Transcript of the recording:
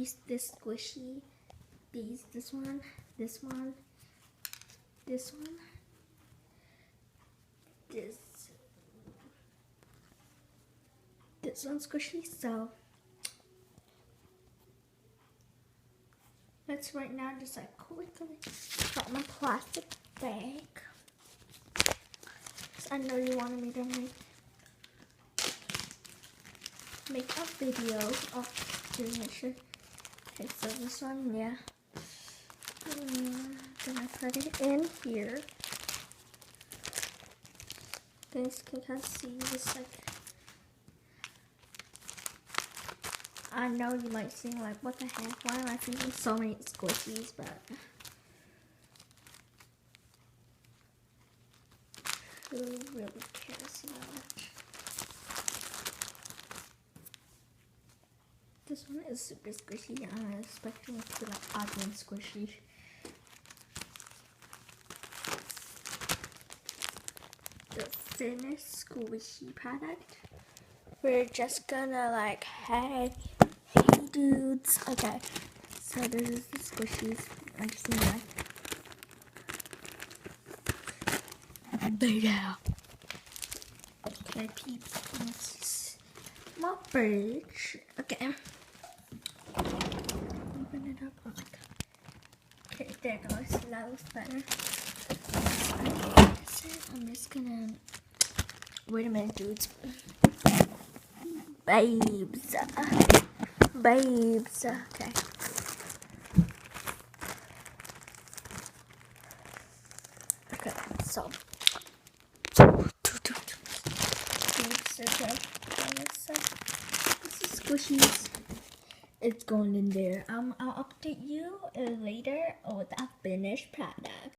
these, this squishy, these, this one, this one, this one, this one's squishy. So let's right now just like quickly put my plastic bag. I know you wanted me to make a video of doing it. Okay, so this one, yeah. Gonna put it in here. Guys can kind of see this, like, I know you might think like, what the heck? Why am I feeding so many squishies? But who really cares, you know? This one is super squishy. I'm expecting it to be like ugly and squishy. The thinnest squishy product. We're just gonna like, hey dudes. Okay, so this is the squishies. I just need like bigger. Okay, peeps. My fridge. Okay. Open it up. Oh my god. Okay, there it goes. That looks better. I'm just gonna. Wait a minute, dudes. Babes. Babes. Okay. Okay, so. Babes, okay. This is squishies. It's going in there. I'll update you later with a finished product.